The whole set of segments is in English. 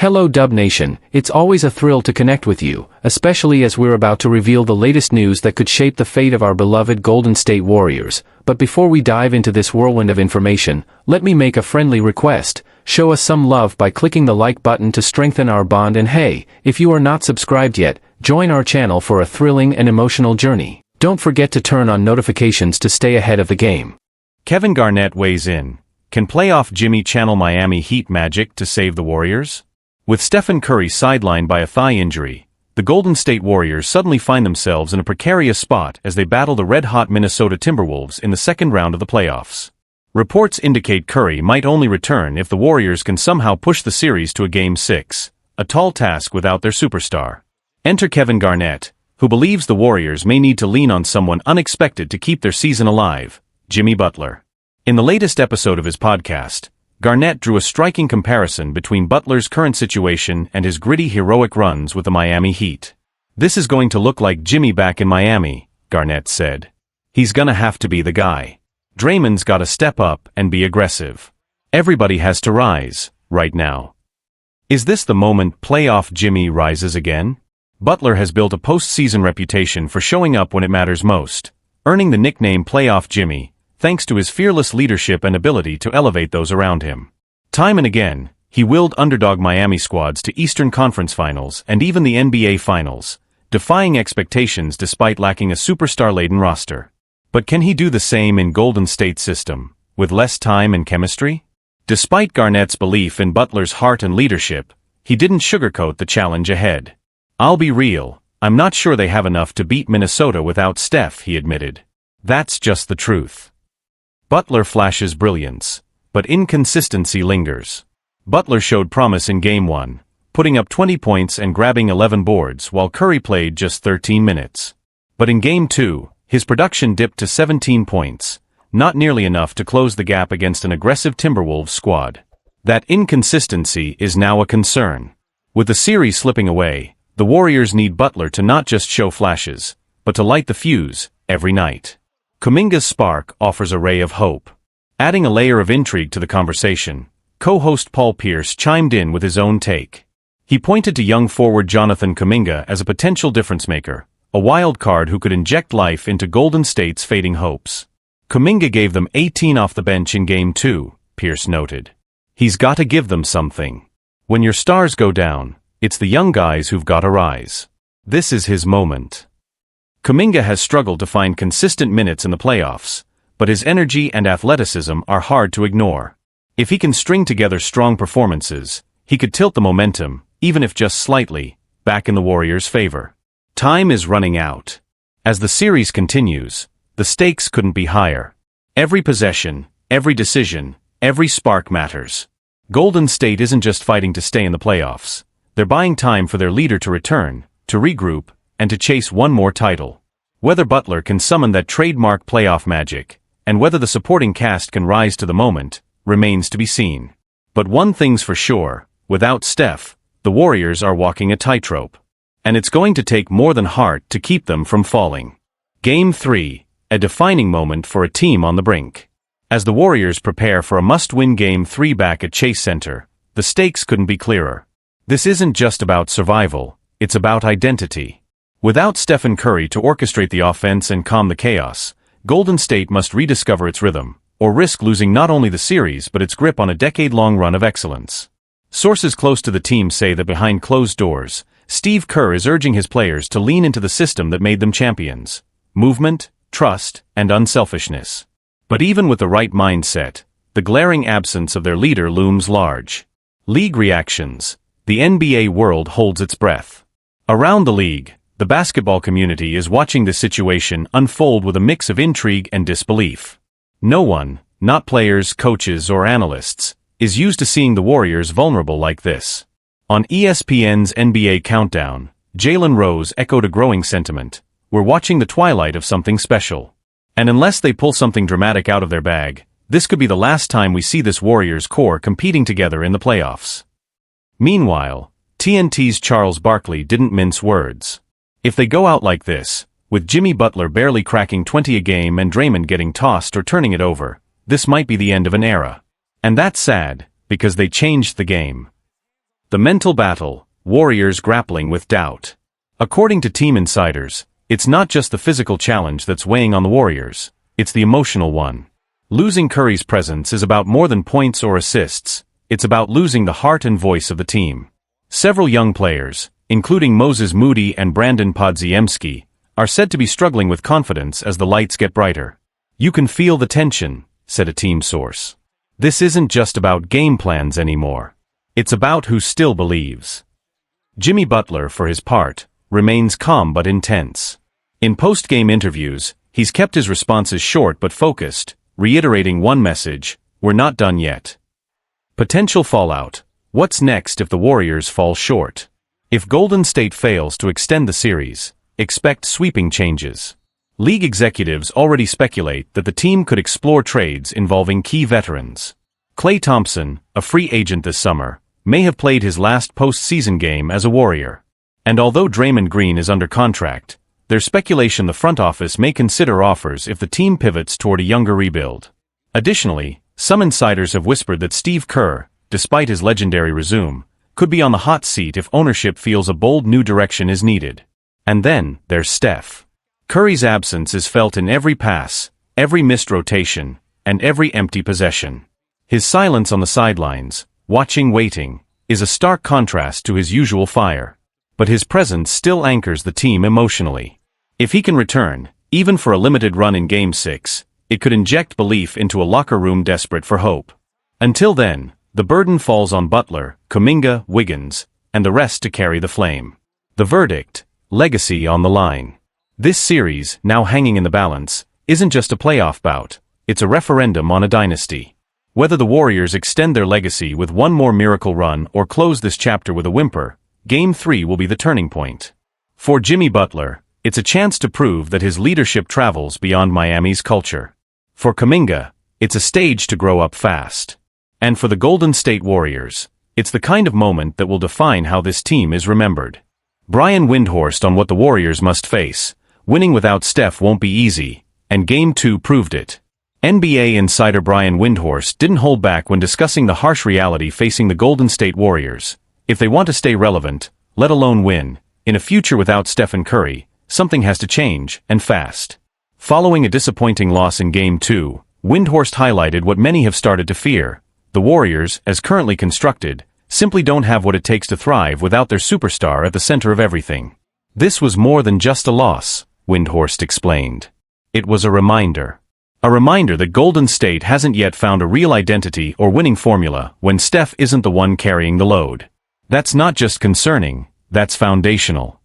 Hello Dub Nation, it's always a thrill to connect with you, especially as we're about to reveal the latest news that could shape the fate of our beloved Golden State Warriors. But before we dive into this whirlwind of information, let me make a friendly request. Show us some love by clicking the like button to strengthen our bond, and hey, if you are not subscribed yet, join our channel for a thrilling and emotional journey. Don't forget to turn on notifications to stay ahead of the game. Kevin Garnett weighs in. Can playoff Jimmy channel Miami Heat magic to save the Warriors? With Stephen Curry sidelined by a thigh injury, the Golden State Warriors suddenly find themselves in a precarious spot as they battle the red-hot Minnesota Timberwolves in the second round of the playoffs. Reports indicate Curry might only return if the Warriors can somehow push the series to a Game 6, a tall task without their superstar. Enter Kevin Garnett, who believes the Warriors may need to lean on someone unexpected to keep their season alive, Jimmy Butler. In the latest episode of his podcast, Garnett drew a striking comparison between Butler's current situation and his gritty heroic runs with the Miami Heat. "This is going to look like Jimmy back in Miami," Garnett said. "He's gonna have to be the guy. Draymond's gotta step up and be aggressive. Everybody has to rise, right now." Is this the moment playoff Jimmy rises again? Butler has built a postseason reputation for showing up when it matters most, earning the nickname Playoff Jimmy, thanks to his fearless leadership and ability to elevate those around him. Time and again, he willed underdog Miami squads to Eastern Conference Finals and even the NBA Finals, defying expectations despite lacking a superstar-laden roster. But can he do the same in Golden State's system, with less time and chemistry? Despite Garnett's belief in Butler's heart and leadership, he didn't sugarcoat the challenge ahead. "I'll be real, I'm not sure they have enough to beat Minnesota without Steph," he admitted. "That's just the truth." Butler flashes brilliance, but inconsistency lingers. Butler showed promise in Game 1, putting up 20 points and grabbing 11 boards while Curry played just 13 minutes. But in Game 2, his production dipped to 17 points, not nearly enough to close the gap against an aggressive Timberwolves squad. That inconsistency is now a concern. With the series slipping away, the Warriors need Butler to not just show flashes, but to light the fuse every night. Kuminga's spark offers a ray of hope. Adding a layer of intrigue to the conversation, co-host Paul Pierce chimed in with his own take. He pointed to young forward Jonathan Kuminga as a potential difference-maker, a wild card who could inject life into Golden State's fading hopes. Kuminga gave them 18 off the bench in Game 2, Pierce noted. "He's got to give them something. When your stars go down, it's the young guys who've got to rise. This is his moment." Kuminga has struggled to find consistent minutes in the playoffs, but his energy and athleticism are hard to ignore. If he can string together strong performances, he could tilt the momentum, even if just slightly, back in the Warriors' favor. Time is running out. As the series continues, the stakes couldn't be higher. Every possession, every decision, every spark matters. Golden State isn't just fighting to stay in the playoffs. They're buying time for their leader to return, to regroup, and to chase one more title. Whether Butler can summon that trademark playoff magic, and whether the supporting cast can rise to the moment, remains to be seen. But one thing's for sure, without Steph, the Warriors are walking a tightrope. And it's going to take more than heart to keep them from falling. Game 3, a defining moment for a team on the brink. As the Warriors prepare for a must-win Game 3 back at Chase Center, the stakes couldn't be clearer. This isn't just about survival, it's about identity. Without Stephen Curry to orchestrate the offense and calm the chaos, Golden State must rediscover its rhythm, or risk losing not only the series but its grip on a decade-long run of excellence. Sources close to the team say that behind closed doors, Steve Kerr is urging his players to lean into the system that made them champions: movement, trust, and unselfishness. But even with the right mindset, the glaring absence of their leader looms large. League reactions. The NBA world holds its breath. Around the league, the basketball community is watching this situation unfold with a mix of intrigue and disbelief. No one, not players, coaches, or analysts, is used to seeing the Warriors vulnerable like this. On ESPN's NBA Countdown, Jalen Rose echoed a growing sentiment: "We're watching the twilight of something special. And unless they pull something dramatic out of their bag, this could be the last time we see this Warriors core competing together in the playoffs." Meanwhile, TNT's Charles Barkley didn't mince words. If they go out like this, with Jimmy Butler barely cracking 20 a game and Draymond getting tossed or turning it over, this might be the end of an era. And that's sad, because they changed the game. The mental battle, Warriors grappling with doubt. According to team insiders, it's not just the physical challenge that's weighing on the Warriors, it's the emotional one. Losing Curry's presence is about more than points or assists, it's about losing the heart and voice of the team. Several young players, including Moses Moody and Brandon Podziemski, are said to be struggling with confidence as the lights get brighter. "You can feel the tension," said a team source. "This isn't just about game plans anymore. It's about who still believes." Jimmy Butler, for his part, remains calm but intense. In post-game interviews, he's kept his responses short but focused, reiterating one message: "We're not done yet." Potential fallout. What's next if the Warriors fall short? If Golden State fails to extend the series, expect sweeping changes. League executives already speculate that the team could explore trades involving key veterans. Klay Thompson, a free agent this summer, may have played his last postseason game as a Warrior. And although Draymond Green is under contract, there's speculation the front office may consider offers if the team pivots toward a younger rebuild. Additionally, some insiders have whispered that Steve Kerr, despite his legendary resume, could be on the hot seat if ownership feels a bold new direction is needed. And then, there's Steph. Curry's absence is felt in every pass, every missed rotation, and every empty possession. His silence on the sidelines, waiting, is a stark contrast to his usual fire. But his presence still anchors the team emotionally. If he can return, even for a limited run in Game 6, it could inject belief into a locker room desperate for hope. Until then, the burden falls on Butler, Kuminga, Wiggins, and the rest to carry the flame. The verdict: legacy on the line. This series, now hanging in the balance, isn't just a playoff bout, it's a referendum on a dynasty. Whether the Warriors extend their legacy with one more miracle run or close this chapter with a whimper, Game 3 will be the turning point. For Jimmy Butler, it's a chance to prove that his leadership travels beyond Miami's culture. For Kuminga, it's a stage to grow up fast. And for the Golden State Warriors, it's the kind of moment that will define how this team is remembered. Brian Windhorst on what the Warriors must face: winning without Steph won't be easy, and Game 2 proved it. NBA insider Brian Windhorst didn't hold back when discussing the harsh reality facing the Golden State Warriors. If they want to stay relevant, let alone win, in a future without Stephen Curry, something has to change, and fast. Following a disappointing loss in Game 2, Windhorst highlighted what many have started to fear: the Warriors, as currently constructed, simply don't have what it takes to thrive without their superstar at the center of everything. This was more than just a loss, Windhorst explained. It was a reminder. A reminder that Golden State hasn't yet found a real identity or winning formula when Steph isn't the one carrying the load. That's not just concerning, that's foundational.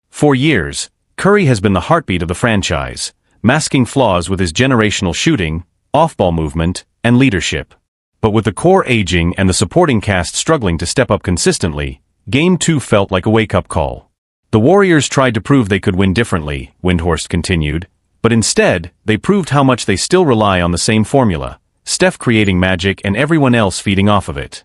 For years, Curry has been the heartbeat of the franchise, masking flaws with his generational shooting, off-ball movement, and leadership. But with the core aging and the supporting cast struggling to step up consistently, Game 2 felt like a wake-up call. The Warriors tried to prove they could win differently, Windhorst continued, but instead, they proved how much they still rely on the same formula: Steph creating magic and everyone else feeding off of it.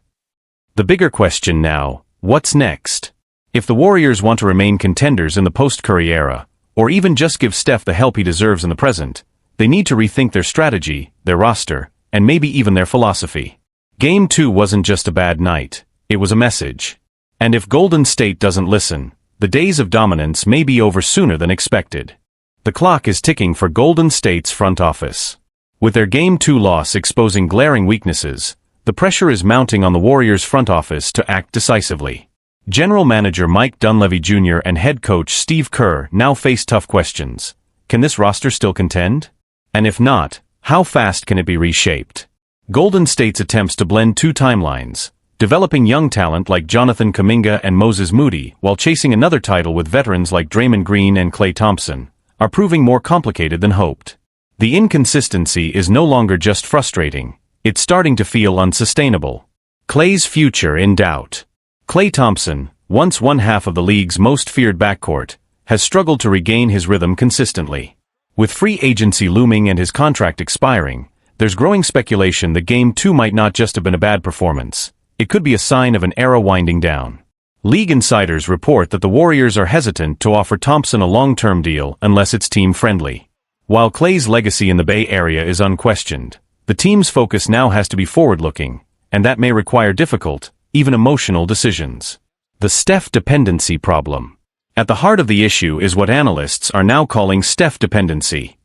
The bigger question now: what's next? If the Warriors want to remain contenders in the post-Curry era, or even just give Steph the help he deserves in the present, they need to rethink their strategy, their roster, and maybe even their philosophy. Game 2 wasn't just a bad night, it was a message. And if Golden State doesn't listen, the days of dominance may be over sooner than expected. The clock is ticking for Golden State's front office. With their Game 2 loss exposing glaring weaknesses, the pressure is mounting on the Warriors' front office to act decisively. General Manager Mike Dunleavy Jr. and head coach Steve Kerr now face tough questions. Can this roster still contend? And if not, how fast can it be reshaped? Golden State's attempts to blend two timelines, developing young talent like Jonathan Kuminga and Moses Moody while chasing another title with veterans like Draymond Green and Klay Thompson, are proving more complicated than hoped. The inconsistency is no longer just frustrating, it's starting to feel unsustainable. Klay's future in doubt. Klay Thompson, once one half of the league's most feared backcourt, has struggled to regain his rhythm consistently. With free agency looming and his contract expiring, there's growing speculation that Game 2 might not just have been a bad performance, it could be a sign of an era winding down. League insiders report that the Warriors are hesitant to offer Thompson a long-term deal unless it's team-friendly. While Klay's legacy in the Bay Area is unquestioned, the team's focus now has to be forward-looking, and that may require difficult, even emotional decisions. The Steph dependency problem. At the heart of the issue is what analysts are now calling Steph dependency.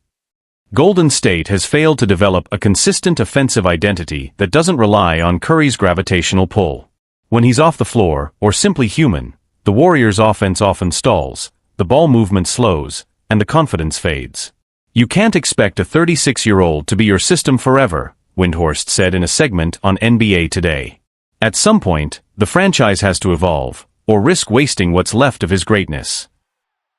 Golden State has failed to develop a consistent offensive identity that doesn't rely on Curry's gravitational pull. When he's off the floor, or simply human, the Warriors' offense often stalls, the ball movement slows, and the confidence fades. You can't expect a 36-year-old to be your system forever, Windhorst said in a segment on NBA Today. At some point, the franchise has to evolve, or risk wasting what's left of his greatness.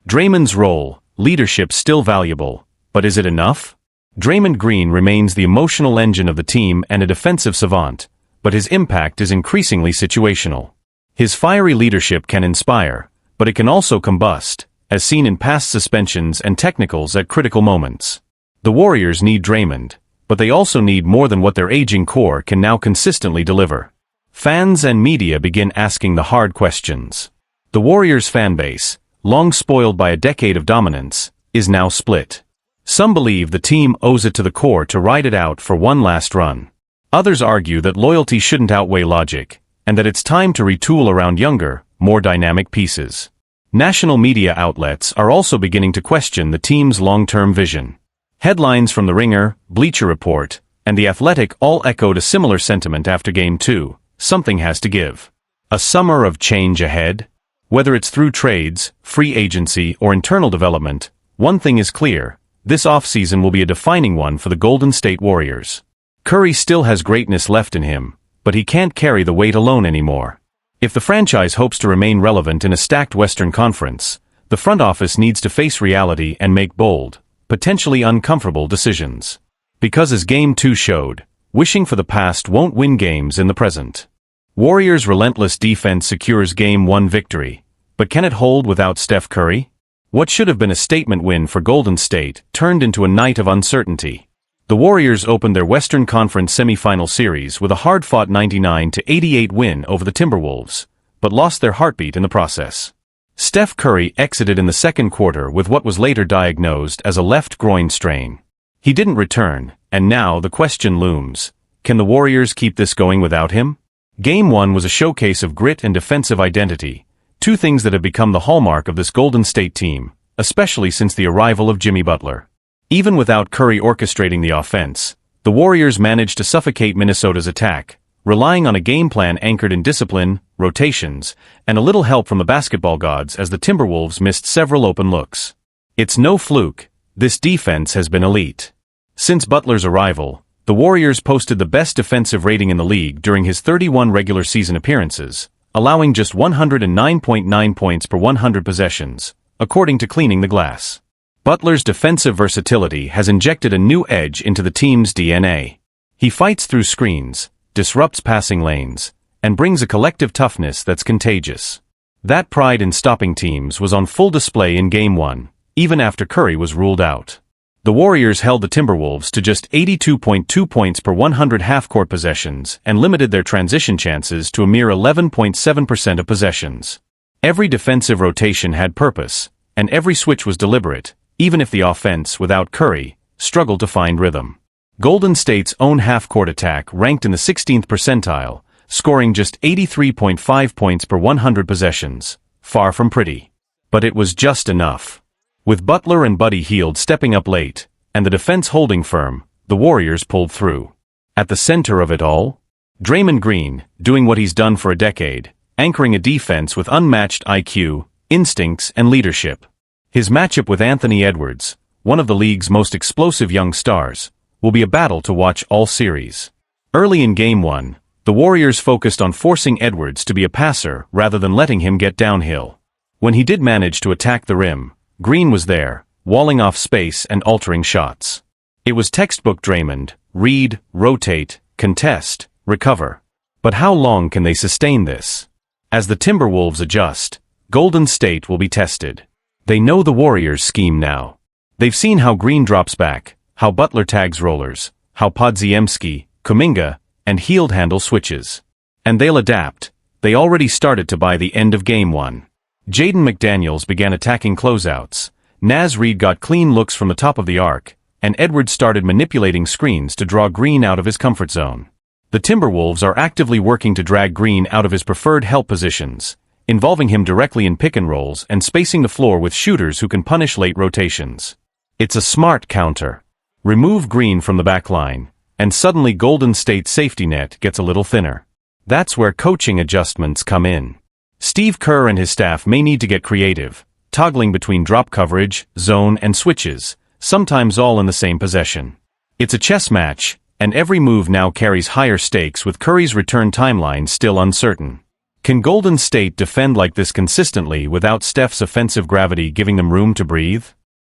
Draymond's role, leadership still valuable, but is it enough? Draymond Green remains the emotional engine of the team and a defensive savant, but his impact is increasingly situational. His fiery leadership can inspire, but it can also combust, as seen in past suspensions and technicals at critical moments. The Warriors need Draymond, but they also need more than what their aging core can now consistently deliver. Fans and media begin asking the hard questions. The Warriors' fanbase, long spoiled by a decade of dominance, is now split. Some believe the team owes it to the core to ride it out for one last run. Others argue that loyalty shouldn't outweigh logic, and that it's time to retool around younger, more dynamic pieces. National media outlets are also beginning to question the team's long-term vision. Headlines from The Ringer, Bleacher Report, and The Athletic all echoed a similar sentiment after Game 2, something has to give. A summer of change ahead? Whether it's through trades, free agency, or internal development, one thing is clear, this offseason will be a defining one for the Golden State Warriors. Curry still has greatness left in him, but he can't carry the weight alone anymore. If the franchise hopes to remain relevant in a stacked Western Conference, the front office needs to face reality and make bold, potentially uncomfortable decisions. Because as Game 2 showed, wishing for the past won't win games in the present. Warriors' relentless defense secures Game 1 victory, but can it hold without Steph Curry? What should have been a statement win for Golden State turned into a night of uncertainty. The Warriors opened their Western Conference semifinal series with a hard-fought 99-88 win over the Timberwolves, but lost their heartbeat in the process. Steph Curry exited in the second quarter with what was later diagnosed as a left groin strain. He didn't return, and now the question looms, can the Warriors keep this going without him? Game 1 was a showcase of grit and defensive identity, two things that have become the hallmark of this Golden State team, especially since the arrival of Jimmy Butler. Even without Curry orchestrating the offense, the Warriors managed to suffocate Minnesota's attack, relying on a game plan anchored in discipline, rotations, and a little help from the basketball gods as the Timberwolves missed several open looks. It's no fluke, this defense has been elite. Since Butler's arrival, the Warriors posted the best defensive rating in the league during his 31 regular season appearances, allowing just 109.9 points per 100 possessions, according to Cleaning the Glass. Butler's defensive versatility has injected a new edge into the team's DNA. He fights through screens, disrupts passing lanes, and brings a collective toughness that's contagious. That pride in stopping teams was on full display in Game 1, even after Curry was ruled out. The Warriors held the Timberwolves to just 82.2 points per 100 half-court possessions and limited their transition chances to a mere 11.7% of possessions. Every defensive rotation had purpose, and every switch was deliberate, even if the offense, without Curry, struggled to find rhythm. Golden State's own half-court attack ranked in the 16th percentile, scoring just 83.5 points per 100 possessions, far from pretty. But it was just enough. With Butler and Buddy Hield stepping up late, and the defense holding firm, the Warriors pulled through. At the center of it all, Draymond Green, doing what he's done for a decade, anchoring a defense with unmatched IQ, instincts, and leadership. His matchup with Anthony Edwards, one of the league's most explosive young stars, will be a battle to watch all series. Early in Game 1, the Warriors focused on forcing Edwards to be a passer rather than letting him get downhill. When he did manage to attack the rim, Green was there, walling off space and altering shots. It was textbook Draymond: read, rotate, contest, recover. But how long can they sustain this? As the Timberwolves adjust, Golden State will be tested. They know the Warriors' scheme now. They've seen how Green drops back, how Butler tags rollers, how Podziemski, Kuminga, and Hield handle switches. And they'll adapt. They already started to by the end of Game 1. Jaden McDaniels began attacking closeouts, Naz Reid got clean looks from the top of the arc, and Edwards started manipulating screens to draw Green out of his comfort zone. The Timberwolves are actively working to drag Green out of his preferred help positions, involving him directly in pick-and-rolls and spacing the floor with shooters who can punish late rotations. It's a smart counter. Remove Green from the backline, and suddenly Golden State's safety net gets a little thinner. That's where coaching adjustments come in. Steve Kerr and his staff may need to get creative, toggling between drop coverage, zone, and switches, sometimes all in the same possession. It's a chess match, and every move now carries higher stakes with Curry's return timeline still uncertain. Can Golden State defend like this consistently without Steph's offensive gravity giving them room to breathe?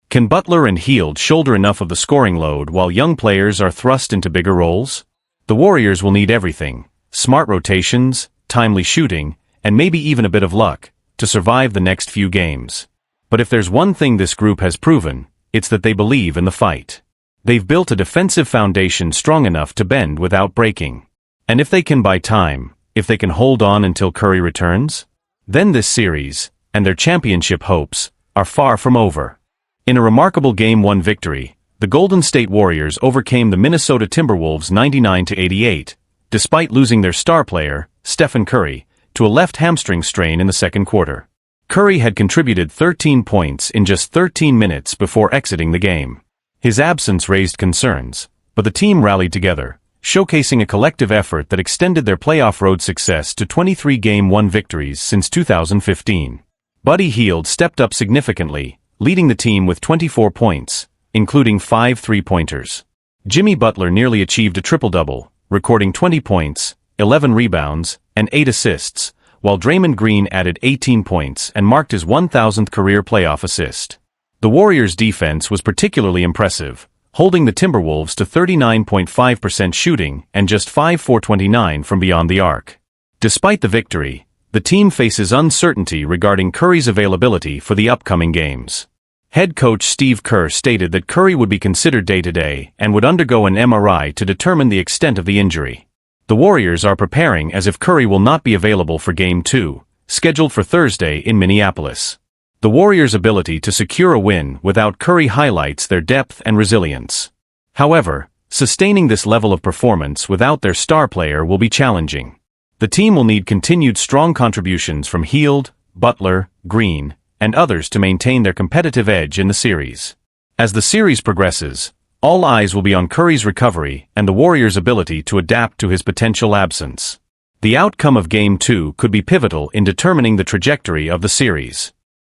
Can Butler and Hield shoulder enough of the scoring load while young players are thrust into bigger roles? The Warriors will need everything: smart rotations, timely shooting, and maybe even a bit of luck, to survive the next few games. But if there's one thing this group has proven, it's that they believe in the fight. They've built a defensive foundation strong enough to bend without breaking. And if they can buy time, if they can hold on until Curry returns, then this series, and their championship hopes, are far from over. In a remarkable Game 1 victory, the Golden State Warriors overcame the Minnesota Timberwolves 99-88, despite losing their star player, Stephen Curry, to a left hamstring strain in the second quarter. Curry had contributed 13 points in just 13 minutes before exiting the game. His absence raised concerns, but the team rallied together, showcasing a collective effort that extended their playoff road success to 23 Game 1 victories since 2015. Buddy Hield stepped up significantly, leading the team with 24 points, including 5 three-pointers. Jimmy Butler nearly achieved a triple-double, recording 20 points, 11 rebounds, and 8 assists, while Draymond Green added 18 points and marked his 1,000th career playoff assist. The Warriors' defense was particularly impressive, holding the Timberwolves to 39.5% shooting and just 5 for 29 from beyond the arc. Despite the victory, the team faces uncertainty regarding Curry's availability for the upcoming games. Head coach Steve Kerr stated that Curry would be considered day-to-day and would undergo an MRI to determine the extent of the injury. The Warriors are preparing as if Curry will not be available for Game 2, scheduled for Thursday in Minneapolis. The Warriors' ability to secure a win without Curry highlights their depth and resilience. However, sustaining this level of performance without their star player will be challenging. The team will need continued strong contributions from Hield, Butler, Green, and others to maintain their competitive edge in the series. As the series progresses, all eyes will be on Curry's recovery and the Warriors' ability to adapt to his potential absence. The outcome of Game 2 could be pivotal in determining the trajectory of the series.